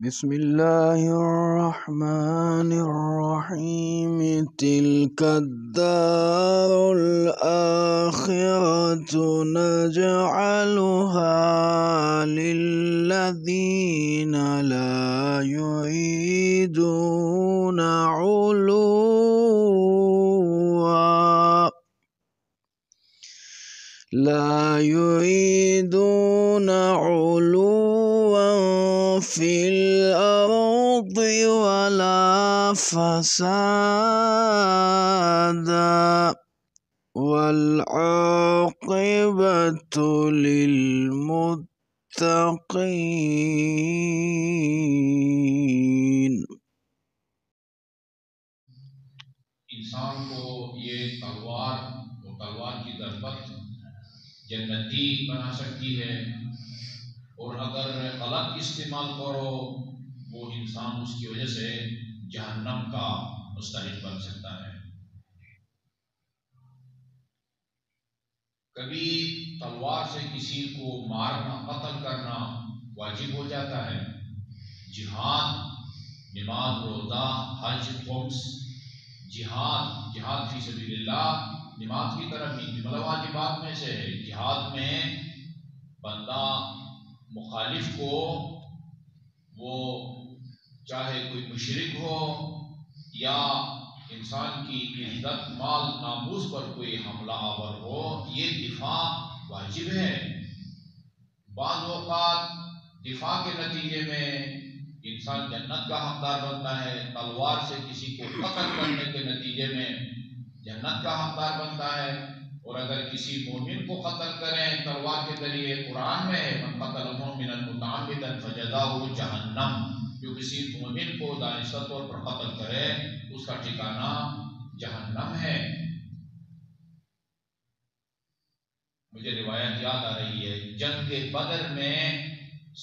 بسم الله الرحمن الرحيم. تلك الدار الآخرة نجعلها للذين لا يريدون علوا في الأرض ولا فسادا والعاقبة للمتقين. انسان کو یہ تلوار کی ضربت جنتی بنا سکتی ہے، اور اگر غلط استعمال کرو وہ انسان اس کی وجہ سے جہنم کا مستحق بن سکتا ہے۔ کبھی تلوار سے کسی کو مارنا، قتل کرنا واجب ہو جاتا ہے۔ جہاد، نماز، روزہ، حج، خمس، جہاد فی سبیل اللہ نماز کی طرف ہی مطلب واجبات میں سے ہے۔ جہاد میں بندہ مخالف کو، وہ چاہے کوئی مشرک ہو یا انسان کی عزت، مال، ناموس پر کوئی حملہ آور ہو، یہ دفاع واجب ہے۔ بعض اوقات دفاع کے نتیجے میں انسان جنت کا حقدار بنتا ہے، تلوار سے کسی کو قتل کرنے کے نتیجے میں جنت کا حقدار بنتا ہے۔ اور اگر کسی مومن کو قتل کریں تلوار کے ذریعے، قرآن میں ہے من قتل مؤمنا متعمدا فجزاؤہ جہنم، جو کسی مومن کو دانستہ طور پر قتل کرے اس کا ٹھکانہ جہنم ہے۔ مجھے روایت یاد آ رہی ہے، جنگ بدر میں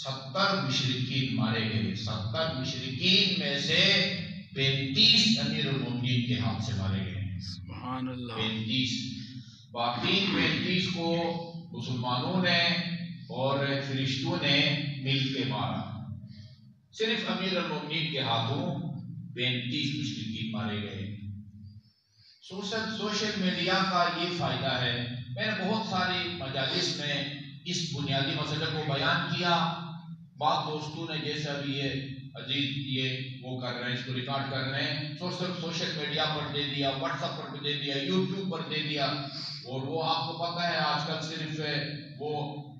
70 مشرکین مارے گئے۔ 70 مشرکین میں سے 35 امیر المومنین کے ہاتھ سے مارے گئے۔ سبحان اللہ۔ 35، باقی 35 کو مسلمانوں نے اور فرشتوں نے مل کے مارا۔ صرف امیر المومنین کے ہاتھوں 35 مشرکین مارے گئے۔ سوشل میڈیا کا یہ فائدہ ہے، میں نے بہت ساری مجالس میں اس بنیادی مسئلے کو بیان کیا۔ بعض دوستوں نے جیسے ابھی یہ عزیز یہ وہ کر رہے ہیں، اس کو ریکارڈ کر رہے ہیں، سوشل میڈیا پر دے دیا، واٹس ایپ پر دے دیا، یوٹیوب پر دے دیا، اور وہ آپ کو پتہ ہے آج کل صرف وہ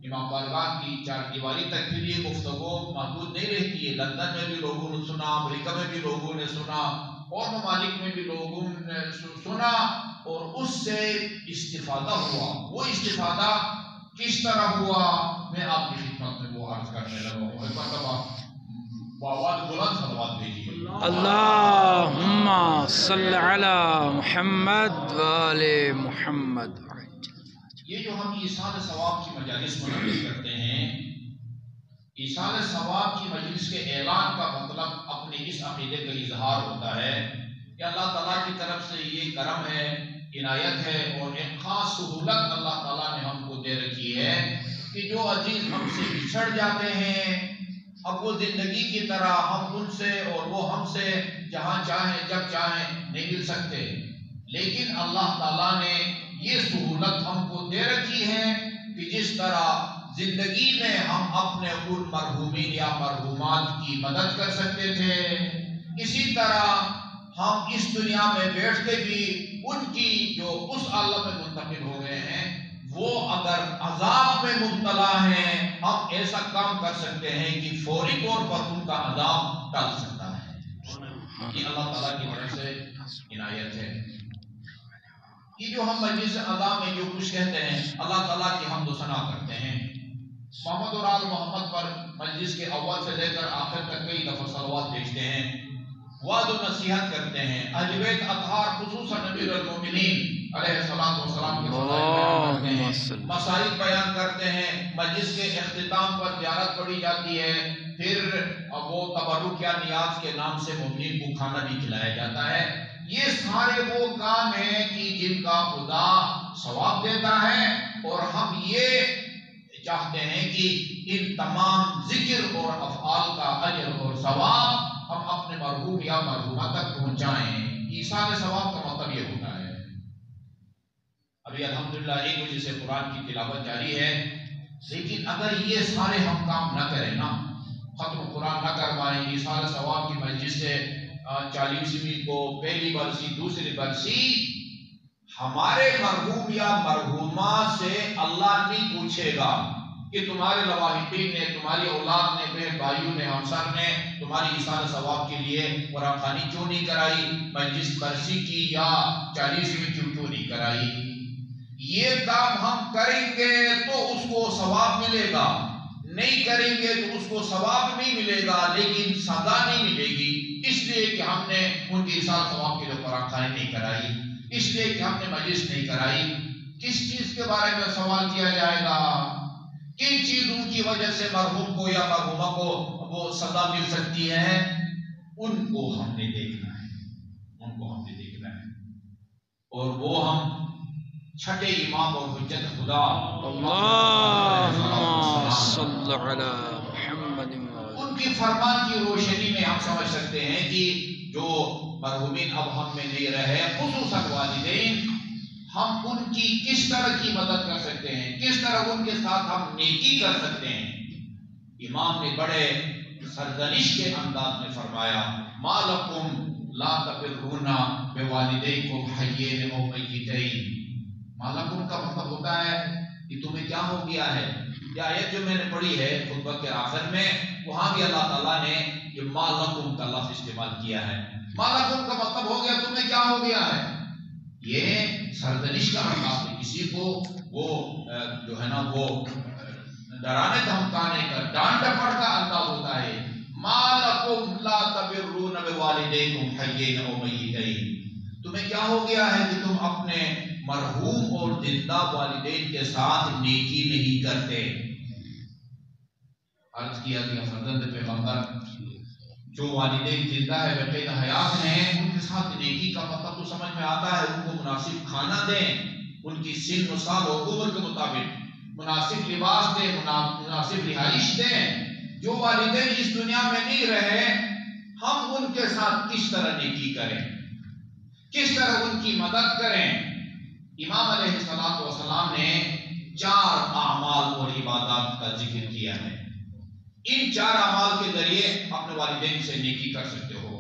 امام بارگاہ کی چار دیواری تک بھی یہ گفتگو محدود نہیں رہتی ہے۔ لندن میں بھی لوگوں نے سنا، امریکہ میں بھی لوگوں نے سنا، اور ممالک میں بھی لوگوں نے سنا، اور اس سے استفادہ ہوا۔ وہ استفادہ کس طرح ہوا میں آپ کی خدمت میں وہ عرض کرنے لگا ہوں۔ ایک مرتبہ آواز بلند صلوات بھیجیے۔ اللہم صل علی محمد وآل محمد۔ یہ جو ہم ایصال ثواب کی مجالس منعقد کرتے ہیں، ایصال ثواب کی مجلس کے اعلان کا مطلب اپنے اس عقیدے کا اظہار ہوتا ہے کہ اللہ تعالیٰ کی طرف سے یہ کرم ہے، عنایت ہے، اور ایک خاص سہولت اللہ تعالیٰ نے ہم کو دے رکھی ہے کہ جو عزیز ہم سے بچھڑ جاتے ہیں، اب وہ زندگی کی طرح ہم ان سے اور وہ ہم سے جہاں چاہیں جب چاہیں نہیں مل سکتے، لیکن اللہ تعالیٰ نے یہ سہولت ہم کو دے رکھی ہے کہ جس طرح زندگی میں ہم اپنے ان مرحومین یا مرحومات کی مدد کر سکتے تھے، اسی طرح ہم اس دنیا میں بیٹھ کے بھی ان کی جو اس عالم میں منتقل ہو گئے ہیں، وہ اگر عذاب میں مبتلا ہیں، ہم ایسا کام کر سکتے ہیں کہ فوری طور پر ان کا عذاب ٹل سکتا ہے۔ یہ اللہ تعالیٰ کی طرف سے عنایت ہے۔ یہ جو ہم مجلس اعضاء میں جو کچھ کہتے ہیں، اللہ تعالیٰ کی حمد و ثنا کرتے ہیں، محمد اور آل محمد پر مجلس کے اول سے لے کر آخر تک کئی دفعہ صلوات بھیجتے ہیں، وعد و نصیحت کرتے ہیں، اہل بیت اطہار خصوصاً امیر المومنین علیہ السلام کے فضائل بیان کرتے ہیں، مسائل بیان کرتے ہیں، مجلس کے اختتام پر زیارت پڑھی جاتی ہے، پھر وہ تبرک یا نیاز کے نام سے مومنین کو کھانا بھی کھلایا جاتا ہے۔ یہ سارے وہ کام ہیں کہ جن کا خدا ثواب دیتا ہے، اور ہم یہ چاہتے ہیں کہ ان تمام ذکر اور افعال کا اجر اور ثواب ہم اپنے مرحوم یا مرحومہ تک پہنچائیں۔ ایصال ثواب کا مطلب یہ ہوتا ہے۔ ابھی الحمدللہ 1 بجے سے قرآن کی تلاوت جاری ہے، لیکن اگر یہ سارے ہم کام نہ کریں نا، ختم قرآن نہ کروائیں، ایصال ثواب کی مجلس سے 40ویں کو پہلی برسی دوسری برسی، ہمارے مرحوم یا مرحومہ سے اللہ نہیں پوچھے گا کہ تمہارے لواحقین نے، تمہاری اولاد نے، بہن بھائیوں نے، ہمسر نے تمہاری ایصال ثواب کے لیے قرآن خوانی کیوں نہیں کرائی، مجلس برسی کی یا 40ویں کیوں نہیں کرائی۔ یہ کام ہم کریں گے تو اس کو ثواب ملے گا، نہیں کریں گے تو اس کو ثواب نہیں ملے گا لیکن سزا نہیں ملے گی، اس لیے کہ ہم نے ان کی ایصال ثواب کے لیے قرآن خوانی نہیں کرائی، اس لیے کہ ہم نے مجلس نہیں کرائی۔ کس چیز کے بارے میں سوال کیا جائے گا؟ کن چیزوں کی وجہ سے مرحوم کو یا مرحومہ کو وہ سزا مل سکتی ہے؟ ان کو ہم نے دیکھنا ہے، ان کو ہم نے دیکھنا ہے، اور وہ ہم چھٹے امام اور حجت خدا اللہم صل علی محمد ان کی فرمان کی روشنی میں ہم سمجھ سکتے ہیں کہ جو مرحومین اب ہم میں نہیں رہے، خصوصاً والدین، ہم ان کی کس طرح کی مدد کر سکتے ہیں، کس طرح ان کے ساتھ ہم نیکی کر سکتے ہیں۔ امام نے بڑے سرزنش کے انداز میں فرمایا، ما لکم لا تبرون بوالدیکم حیین او میتین۔ ما لکم کا مطلب ہوتا ہے کہ تمہیں کیا ہو گیا ہے۔ یہ آیت جو میں نے پڑھی ہے خطبہ کے آخر میں، وہاں بھی اللہ تعالیٰ نے یہ ما لکم کا لفظ استعمال کیا ہے۔ ما لکم کا مطلب ہو گیا تمہیں کیا ہو گیا ہے۔ یہ سرزنش کا انداز ہے، کسی کو وہ جو ہے نا وہ ڈرانے دھمکانے کا، ڈانٹ ڈپٹ کا انداز ہوتا ہے۔ ما لکم لا تبرون بوالدیکم حیین او میتین، تمہیں کیا ہو گیا ہے کہ تم اپنے مرحوم اور زندہ والدین کے ساتھ نیکی نہیں کرتے۔ عرض کیا کہ فرزند پیغمبر جو والدین زندہ ہے بقید حیات ہیں، ان کے ساتھ نیکی کا مطلب تو سمجھ میں آتا ہے، ان کو مناسب کھانا دیں، ان کی سن و سال و عمر کے مطابق مناسب لباس دیں، مناسب رہائش دیں۔ جو والدین اس دنیا میں نہیں رہے، ہم ان کے ساتھ کس طرح نیکی کریں، کس طرح ان کی مدد کریں۔ امام علیہ السلام نے 4 اعمال اور عبادات کا ذکر کیا ہے۔ ان 4 اعمال کے ذریعے اپنے والدین سے نیکی کر سکتے ہو،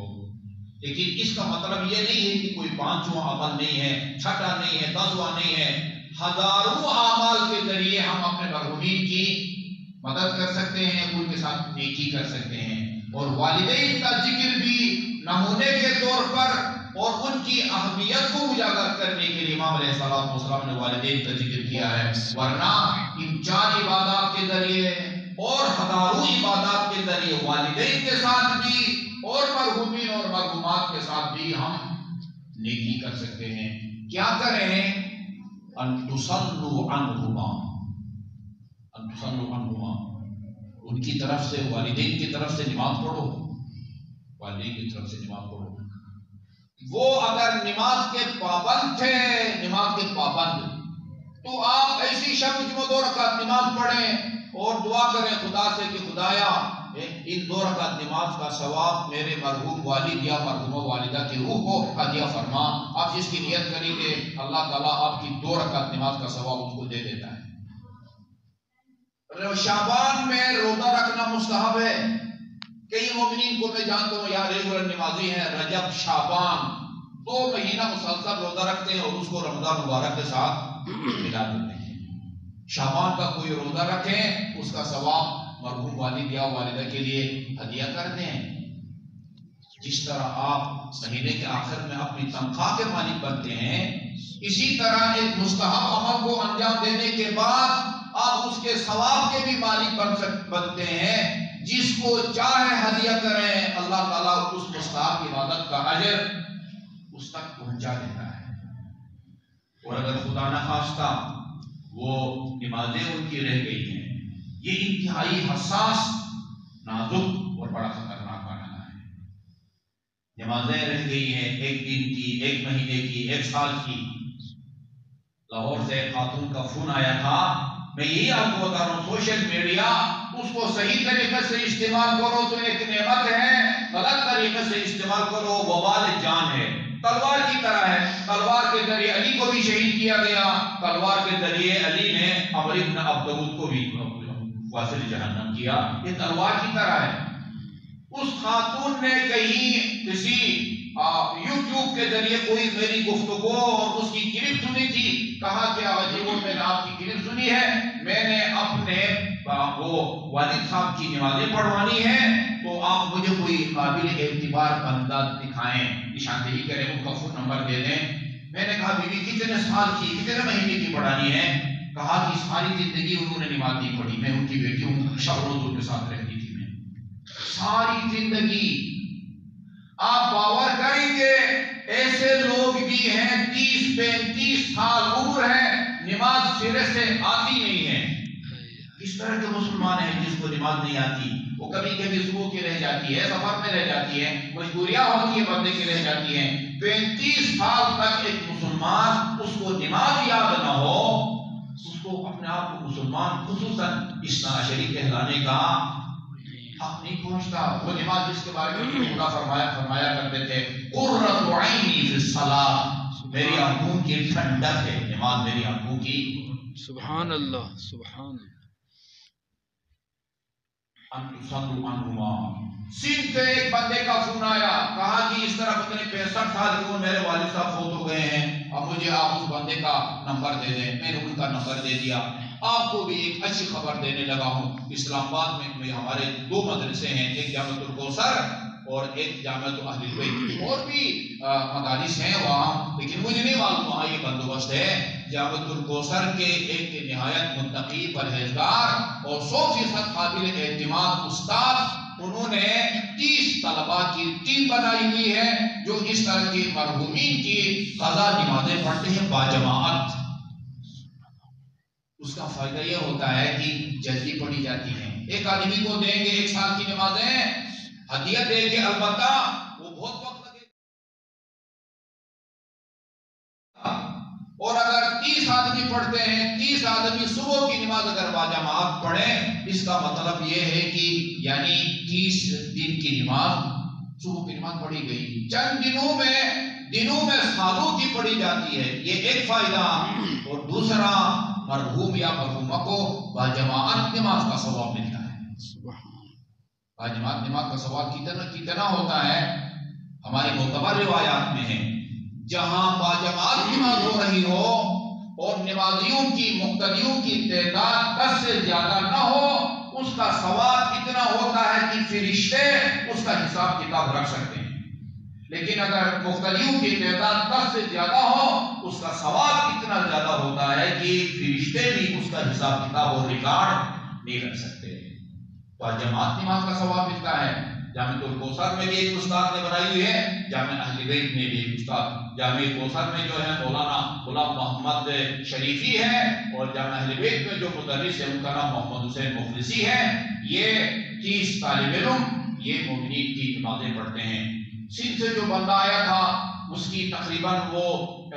لیکن اس کا مطلب یہ نہیں ہے کہ کوئی 5واں عمل نہیں ہے، چھٹا نہیں ہے، 10واں نہیں ہے۔ ہزاروں اعمال کے ذریعے ہم اپنے مرحومین کی مدد کر سکتے ہیں، ان کے ساتھ نیکی کر سکتے ہیں۔ اور والدین کا ذکر بھی نمونے کے طور پر اور ان کی اہمیت کو اجاگر کرنے کے لیے امام علیہ السلام نے والدین کا ذکر کیا ہے، ورنہ ان 4 عبادات کے ذریعے اور ہزاروں عبادات کے ذریعے والدین کے ساتھ بھی اور مرحومین اور مرحومات کے ساتھ بھی ہم نیکی کر سکتے ہیں۔ کیا کریں؟ ان تصلوا عنہما، ان تصلوا عنہما، ان کی طرف سے، والدین کی طرف سے نماز پڑھو، والدین کی طرف سے نماز پڑھو۔ وہ اگر نماز کے پابند تھے، نماز کے پابند، تو آپ ایسی شب میں 2 رکعت نماز پڑھیں اور دعا کریں خدا سے کہ خدایا ان 2 رکعت نماز کا ثواب میرے مرحوم والد یا مرحومہ والدہ کی روح کو ہدیہ فرما۔ آپ جس کی نیت کریں گے اللہ تعالیٰ آپ کی 2 رکعت نماز کا ثواب اس کو دے دیتا ہے۔ شعبان میں روزہ رکھنا مستحب ہے۔ کئی مومنین کو میں جانتا ہوں یا ریگولر نمازی ہیں، رجب شعبان 2 مہینہ مسلسل روزہ رکھتے ہیں اور اس کو رمضان مبارک کے ساتھ ملا دیتے ہیں۔ شعبان کا کوئی روزہ رکھیں، اس کا ثواب مرحوم والد یا والدہ کے لیے ہدیہ کر دیں۔ جس طرح آپ مہینے کے آخر میں اپنی تنخواہ کے مالک بنتے ہیں، اسی طرح ایک مستحب عمل کو انجام دینے کے بعد آپ اس کے ثواب کے بھی مالک بنتے ہیں۔ جس کو چاہے ہدیہ کریں، اللہ تعالیٰ اس مستحب عبادت کا اجر اس تک پہنچا دیتا ہے۔ اور اگر خدا نخواستہ وہ نمازیں ان کی رہ گئی ہیں، یہ انتہائی حساس، نازک اور بڑا خطرناک مرحلہ ہے۔ نمازیں رہ گئی ہیں 1 دن کی، 1 مہینے کی، 1 سال کی۔ لاہور سے ایک خاتون کا فون آیا تھا میں یہی آپ کو بتا رہا ہوں، سوشل میڈیا اس کو صحیح طریقے سے استعمال کرو تو ایک نعمت ہے، غلط طریقے سے استعمال کرو وبال جان ہے، تلوار کی طرح ہے۔ تلوار کے ذریعے علی کو بھی شہید کیا گیا، تلوار کے ذریعے علی نے عمر بن عبدود کو بھی واصل جہنم کیا، یہ تلوار کی طرح ہے۔ اس خاتون نے کہیں کسی یوٹیوب کے ذریعے کوئی میری گفتگو اور اس کی کلپ سنی تھی، کہا کہ آجی وہ میں نے آپ کی کلپ سنی ہے، میں نے اپنے وہ والد صاحب کی نمازیں پڑھوانی ہے، تو آپ مجھے کوئی قابل اعتبار بندہ دکھائیں، نشاندہی کریں، ان کا فون نمبر دے دیں۔ میں نے کہا بی بی کتنے سال کی، کتنے مہینے کی پڑھانی ہے؟ کہا کہ ساری زندگی انہوں نے نماز نہیں پڑھی، میں ان کی بیٹی ہوں، شب روز ان کے ساتھ رہتی تھی، میں ساری زندگی۔ آپ باور کریں گے ایسے لوگ بھی ہیں 30-35 سال عمر ہے، نماز سرے سے آتی نہیں ہے۔ اس طرح کے مسلمان ہیں جس کو نماز نہیں آتی، وہ کبھی کبھی صبح کی رہ جاتی ہے، سفر میں رہ جاتی ہے، مجبوریاں ہوتی ہیں بندے کی رہ جاتی ہیں۔ 35 سال تک ایک مسلمان اس کو نماز یاد نہ ہو، اس کو اپنے آپ کو مسلمان خصوصاً اثنا عشری کہلانے کا حق نہیں پہنچتا۔ وہ نماز جس کے بارے میں خدا فرمایا کرتے تھے، قرۃ عینی فی الصلاۃ، میری آنکھوں کی ٹھنڈک ہے نماز، میری آنکھوں کی۔ سبحان اللہ، سبحان اللہ۔ سندھ سے ایک بندے کا فون آیا، کہا کہ اس طرح پتہ نہیں 65 سال کی عمر میرے والد صاحب فوت ہو گئے ہیں، اب مجھے آپ اس بندے کا نمبر دے دیں۔ میں نے ان کا نمبر دے دیا۔ آپ کو بھی ایک اچھی خبر دینے لگا ہوں، اسلام آباد میں ہمارے 2 مدرسے ہیں، ایک جامعۃ الکوثر اور ایک جامعۃ اہل البیت، اور بھی مدارس ہیں وہاں، لیکن مجھے نہیں معلوم وہاں یہ بندوبست ہے۔ جامعۃ الکوثر کے ایک نہایت متقی پرہیزگار اور 100% قابل اعتماد استاد، انہوں نے 30 طلباء کی ٹیم بنائی ہوئی ہے جو اس طرح کی مرحومین کی قضا نمازیں پڑھتے ہیں باجماعت۔ اس کا فائدہ یہ ہوتا ہے کہ جلدی پڑھی جاتی ہیں۔ ایک آدمی کو دیں گے 1 سال کی نمازیں، ہدیہ دیں گے، البتہ وہ بہت وقت لگے گا۔ اور اگر 30 آدمی پڑھتے ہیں، 30 آدمی صبح کی نماز اگر باجماعت پڑھیں، اس کا مطلب یہ ہے کہ یعنی 30 دن کی نماز، صبح کی نماز پڑھی گئی، چند دنوں میں سالوں کی پڑھی جاتی ہے، یہ ایک فائدہ۔ اور دوسرا، مرحوم یا مرحومہ کو باجماعت نماز کا ثواب ملتا ہے۔ باجماعت نماز کا ثواب کتنا ہوتا ہے؟ ہماری معتبر روایات میں ہے، جہاں باجماعت نماز ہو رہی ہو اور نمازیوں کی مقتدیوں کی تعداد 10 سے زیادہ نہ ہو، اس کا ثواب اتنا ہوتا ہے کہ فرشتے اس کا حساب کتاب رکھ سکتے ہیں۔ لیکن اگر مقتدیوں کی تعداد 10 سے زیادہ ہو، اس کا ثواب اتنا زیادہ ہوتا ہے کہ فرشتے بھی اس کا حساب کتاب اور ریکارڈ نہیں رکھ سکتے۔ تو جماعت نماز کا ثواب ملتا ہے۔ جامعۃ الکوثر میں بھی ایک استاد نے بنائی ہوئی ہے، جامعہ اہل بیت میں بھی ایک استاد، جامعہ کوثر میں جو ہے مولانا غلام محمد شریفی ہے، اور جامعہ اہل بیت میں جو مدرس ہے ان کا نام محمد حسین مفلسی ہے۔ یہ 30 طالب علم یہ مومنین کی نمازیں پڑھتے ہیں۔ سندھ سے جو بندہ آیا تھا اس کی تقریباً وہ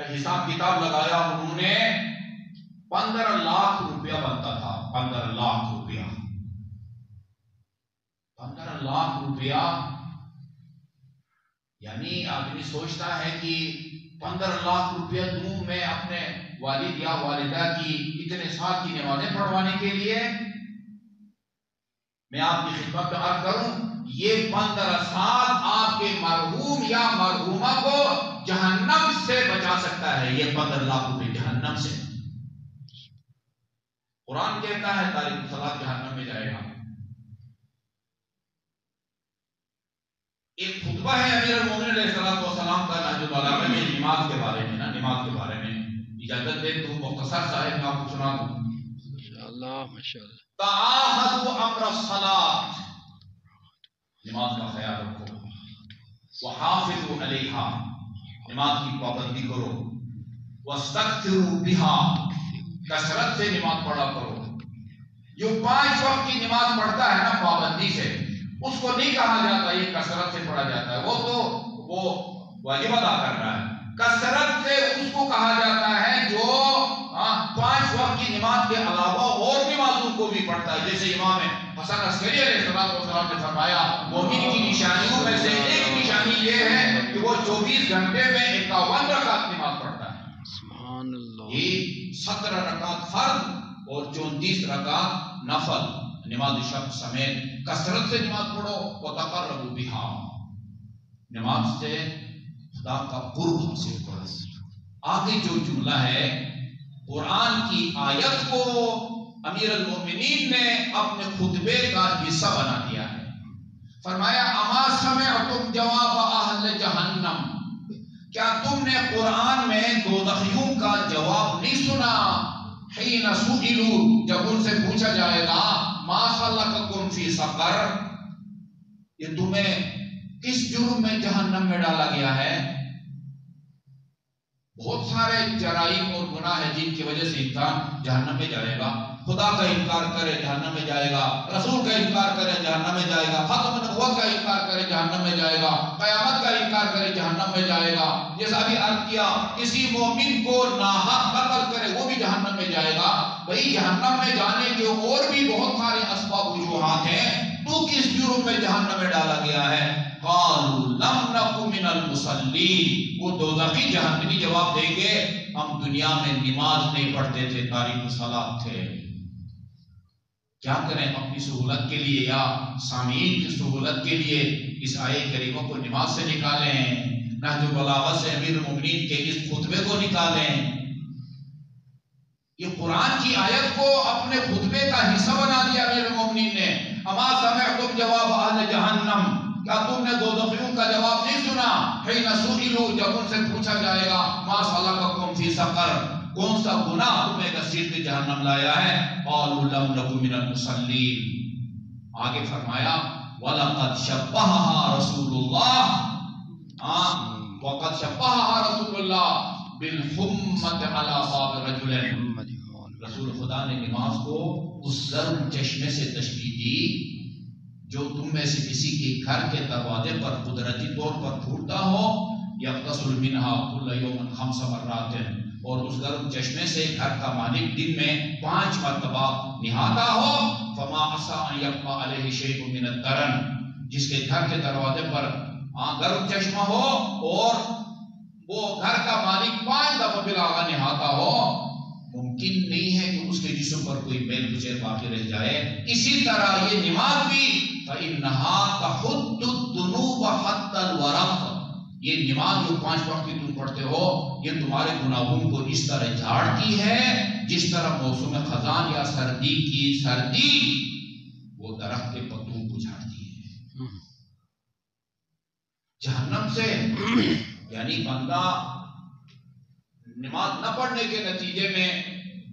حساب کتاب لگایا، انہوں نے 15 لاکھ روپیہ بنتا تھا، 15 لاکھ روپیہ، 15 لاکھ روپیہ، یعنی آدمی سوچتا ہے کہ 15 لاکھ روپیہ دوں میں اپنے والد یا والدہ کی اتنے سال کی نمازیں پڑھوانے کے لیے۔ میں آپ کی خدمت میں عرض کروں، یہ 15 سال آپ کے مرحوم یا مرحومہ کو جہنم سے بچا سکتا ہے۔ یہ 15 لاکھ روپے جہنم سے، قرآن کہتا ہے تارک الصلاۃ جہنم میں جائے گا۔ ایک خطبہ ہے امیر المومنین علیہ السلام کا نہج البلاغہ میں نماز کے بارے میں، نماز کے بارے میں، اجازت دے تو مختصر صاحب میں آپ کو سنا دوں۔ ماشاءاللہ ماشاءاللہ۔ تعاہدوا امر الصلاۃ، نماز کا خیال رکھو، وحافظوا علیہا، نماز کی پابندی کرو، واستکثروا بہا، کثرت سے نماز پڑھا کرو۔ جو 5 وقت کی نماز پڑھتا ہے نا پابندی سے، اس کو نہیں کہا جاتا یہ کثرت سے پڑھا جاتا ہے، وہ تو وہ واجب ادا کر رہا ہے۔ کثرت سے اس کو کہا جاتا ہے جو 5 وقت کی نماز کے علاوہ اور نمازوں کو بھی پڑھتا ہے. جیسے امام حسن عسکری علیہ السلام نے فرمایا مومن کی نشانیوں میں سے ایک نشانی یہ ہے کہ وہ 24 گھنٹے میں 51 رکعت نماز پڑھتا ہے. سبحان اللہ. یہ 17 رکعت فرض اور 34 رکعت نفل. نماز شب سمیت کثرت سے نماز پڑھو وتقربوا بها. نماز سے خدا کا قرب حاصل کرو. آگے جو جملہ ہے قرآن کی آیت کو امیر المومنین نے اپنے خطبے کا حصہ بنا دیا ہے. فرمایا اما سمعتم جواب اہل جہنم. کیا تم نے قرآن میں دوزخیوں کا جواب نہیں سنا؟ حین سئلوا، جب ان سے پوچھا جائے گا ما سلککم فی سقر، یہ تمہیں کس جرم میں جہنم میں ڈالا گیا ہے؟ بہت سارے جرائم اور گناہ ہیں جن کی وجہ سے انسان جہنم میں جائے گا. خدا کا انکار کرے جہنم میں جائے گا، رسول کا انکار کرے جہنم میں جائے گا، ختم نبوت کا انکار کرے جہنم میں جائے گا، قیامت کا انکار کرے جہنم میں جائے گا. جیسا بھی عرض کیا کسی مومن کو ناحق قتل کرے وہ بھی جہنم میں جائے گا. وہی جہنم میں جانے کے اور بھی بہت سارے اسباب وجوہات ہیں. تو کس جرم میں جہنم میں ڈالا گیا ہے؟ قالوا لم نکن من المصلین. وہ دوزخی جہنمی جواب دیں گے ہم دنیا میں نماز نہیں پڑھتے تھے، تاریک الصلاۃ تھے. کیا کریں اپنی سہولت کے لیے یا سامعین کی سہولت کے لیے اس آیت کریمہ کو نماز سے نکالیں، نہج البلاغہ سے امیر المومنین کے اس خطبے کو نکالیں. یہ قرآن کی آیت کو اپنے خطبے کا حصہ بنا دیا امیر المومنین نے. اما سمعتم جواب اہل جہنم، کیا تم نے دوزخیوں کا جواب نہیں سنا؟ حین سئلوا، جب ان سے پوچھا جائے گا ما سلککم فی سقر، کون سا گناہ تمہیں گسیٹ جہنم لایا ہے؟ قالوا لم نکن من المصلین. آگے فرمایا وَلَقَدْ شَبَّهَهَا رَسُولُ اللَّهِ وَقَدْ شَبَّهَهَا رَسُولُ اللَّهِ بِالْحُمَّةِ عَلَى بَابِ رَجُلٍ. رسول خدا نے نماز کو اس گرم چشمے سے تشبیہ دی جو تم میں سے کسی کے گھر کے دروازے پر قدرتی طور پر پھوٹتا ہو. یغتسل منها كل يوم 5 مرات. اور اس گرم چشمے سے گھر کا مالک دن میں 5 مرتبہ نہاتا ہو. فما عسى ان يبقى عليه شيء من الدرن. جس کے گھر کے دروازے پر گرم چشمہ ہو اور وہ گھر کا مالک 5 دفعہ بلاغا نہاتا ہو، ممکن نہیں ہے کہ اس کے جسم پر کوئی میل کچیل باقی رہ جائے. اسی طرح یہ نماز بھی فإنها تحط الذنوب حتى الورق. یہ نماز جو 5 وقت کی تم پڑھتے ہو یہ تمہارے گناہوں کو اس طرح جھاڑتی ہے جس طرح موسم خزان یا سردی کی سردی وہ درخت کے پتوں کو جھاڑتی ہے. جہنم سے یعنی بندہ نماز نہ پڑھنے کے نتیجے میں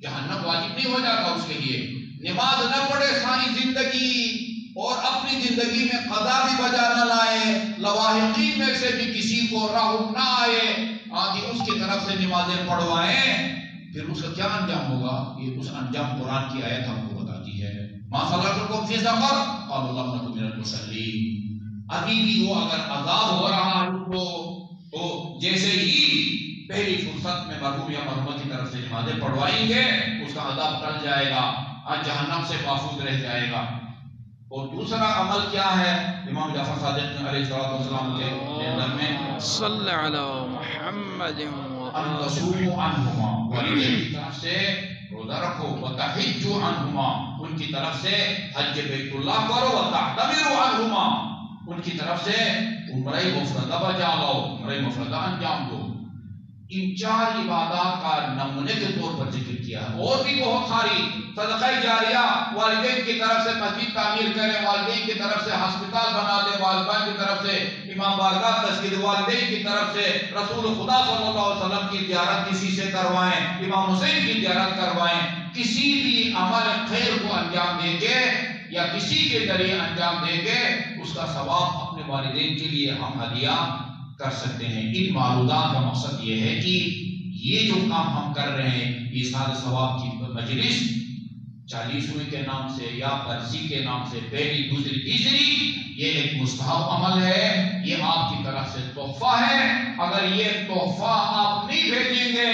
جہنم واجب نہیں ہو جاتا اس کے لیے. نماز نہ پڑھے ساری زندگی اور اپنی زندگی میں قضا بھی بجا نہ لائے، لواحقین میں سے بھی کسی کو راہ نہ آئے آدھی اس کی طرف سے نمازیں پڑھوائیں، پھر اس کا کیا انجام ہوگا؟ یہ اس انجام قرآن کی آیت ہم کو بتاتی ہے. ما سلککم فی سقر قالوا لم نکن من المصلین. ابھی بھی وہ اگر عذاب ہو رہا ہے تو جیسے ہی پہلی فرصت میں مرحوم یا مرحومہ کی طرف سے نمازیں پڑھوائیں گے اس کا عذاب ٹل جائے گا، جہنم سے محفوظ رہ جائے گا. اور دوسرا عمل کیا ہے؟ امام جعفر صادق علیہ السلام کے نظر میں صلی علی محمد انتصوموا عنہما، والدین کی طرف سے روزہ رکھو، وتحجوا عنہما، ان کی طرف سے حج بیت اللہ کرو، وتعتمروا عنہما، ان کی طرف سے عمرہ مفردہ بجا لاؤ، عمرہ مفردہ انجام دو. ان 4 عبادات کا نمونے کے طور پر ذکر کیا ہے. اور بھی بہت ساری صدقہ جاریہ، والدین کی طرف سے مسجد تعمیر کریں، والدین کی طرف سے ہسپتال بنا دیں، والدین کی طرف سے امام بارگاہ تشکیل، والدین کی طرف سے رسول خدا صلی اللہ علیہ وسلم کی زیارت کسی سے کروائیں، امام حسین کی زیارت کروائیں. کسی بھی عمل خیر کو انجام دیں گے یا کسی کے ذریعے انجام دیں گے اس کا ثواب اپنے والدین کے لیے ہم ہدیہ کر سکتے ہیں. ان معروضات کا مقصد یہ ہے کہ یہ جو کام ہم کر رہے ہیں ایصال ثواب کی مجلس 40ویں کے نام سے یا برسی کے نام سے پہلی دوسری تیسری یہ ایک مستحب عمل ہے، یہ آپ کی طرف سے تحفہ ہے. اگر یہ تحفہ آپ نہیں بھیجیں گے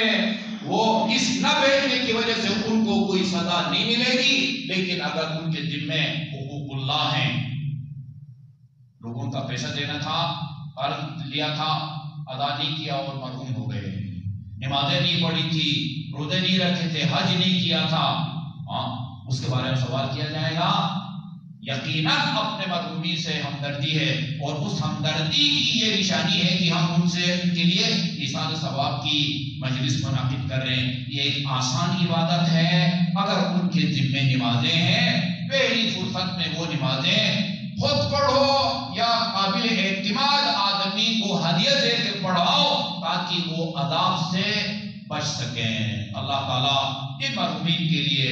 وہ اس نہ بیچنے کی وجہ سے ان کو کوئی سزا نہیں ملے گی، لیکن اگر ان کے ذمے حقوق اللہ ہیں، لوگوں کا پیسہ دینا تھا، قرض لیا تھا، ادا نہیں کیا اور محروم ہو گئے، نمازیں نہیں پڑھی تھی، روزے نہیں رکھے تھے، حج نہیں کیا تھا، اس کے بارے میں سوال کیا جائے گا۔ یقیناً اپنے محرومی سے ہمدردی ہے، اور اس ہمدردی کی یہ نشانی ہے کہ ہم ان کے لیے ایصال ثواب کی مجلس منعقد کر رہے ہیں۔ یہ ایک آسان عبادت ہے۔ اگر ان کے ذمے نمازیں ہیں، پہلی فرصت میں وہ نمازیں خود پڑھو یا قابل اعتماد آدمی کو ہدیہ دے کے پڑھاؤ تاکہ وہ عذاب سے بچ سکیں۔ اللہ تعالیٰ ان محرومین کے لیے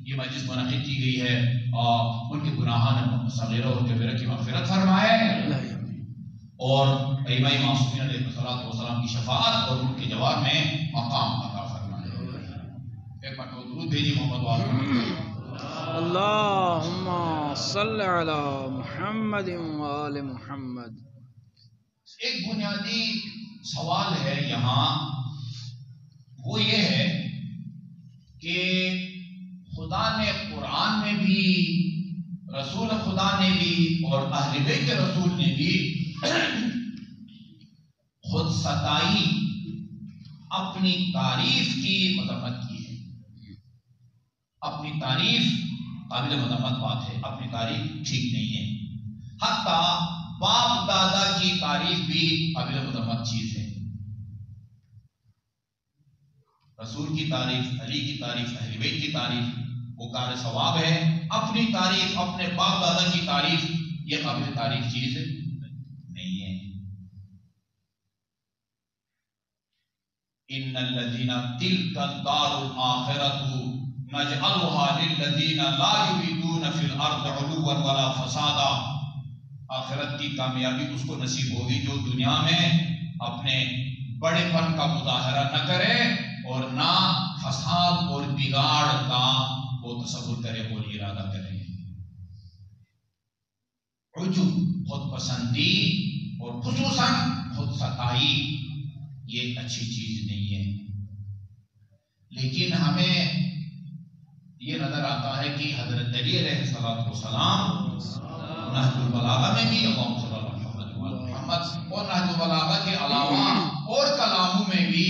یہ مجلس منعقد کی گئی ہے، اور ان کے گناہان صغیرہ اور کبیرہ کی مغفرت فرمائے، اور ائمہ معصومین علیہ الصلوۃ والسلام کی شفاعت اور ان کے جواب میں مقام عطا فرمائے۔ ایک مرتبہ درود بھیجیے محمد وآل اللہم صل علی محمد وآل محمد۔ ایک بنیادی سوال ہے یہاں، وہ یہ ہے کہ خدا نے قرآن میں بھی، رسول خدا نے بھی، اور اہل بیت رسول نے بھی خود ستائی، اپنی تعریف کی مذمت کی ہے۔ اپنی تعریف قابل مذمت بات ہے، اپنی تعریف ٹھیک نہیں ہے۔ حتیٰ باپ دادا کی تعریف بھی قابل مذمت چیز ہے۔ رسول کی تعریف، علی کی تعریف، اہل بیت کی تعریف وہ کار ثواب ہے۔ اپنی تعریف، اپنے باپ دادا کی تعریف، یہ قابل تعریف چیز نہیں ہے۔ ان الذین تلک الدار الآخرۃ نجعلها للذین لا یریدون فی الارض علوا ولا فسادا۔ آخرت کی کامیابی اس کو نصیب ہوگی جو دنیا میں اپنے بڑے پن کا مظاہرہ نہ کرے اور نہ فساد اور بگاڑ کا وہ تصور کرے اور ارادہ کرے۔ عجب، خود پسندی اور خصوصاً خود ستائی، یہ اچھی چیز نہیں ہے۔ لیکن ہمیں یہ نظر آتا ہے کہ حضرت علی علیہ السلام نہج البلاغہ میں بھی، اللہم صلی اللہ علیہ محمد، اور نہج البلاغہ کے علاوہ اور کلاموں میں بھی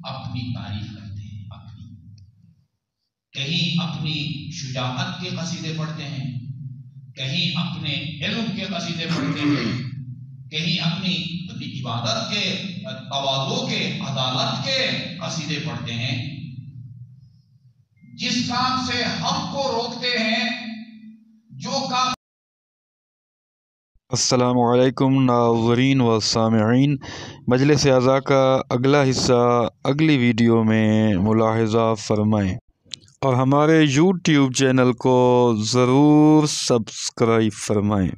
اپنی تعریف کرتے ہیں۔ کہیں اپنی شجاعت کے قصیدے پڑھتے ہیں، کہیں اپنے علم کے قصیدے پڑھتے ہیں، کہیں اپنی عبادت کے، تواضع کے، عدالت کے قصیدے پڑھتے ہیں۔ جس کام سے ہم کو روکتے ہیں، جو کام۔ السلام علیکم ناظرین و سامعین، مجلس اعضاء کا اگلا حصہ اگلی ویڈیو میں ملاحظہ فرمائیں، اور ہمارے یوٹیوب چینل کو ضرور سبسکرائب فرمائیں۔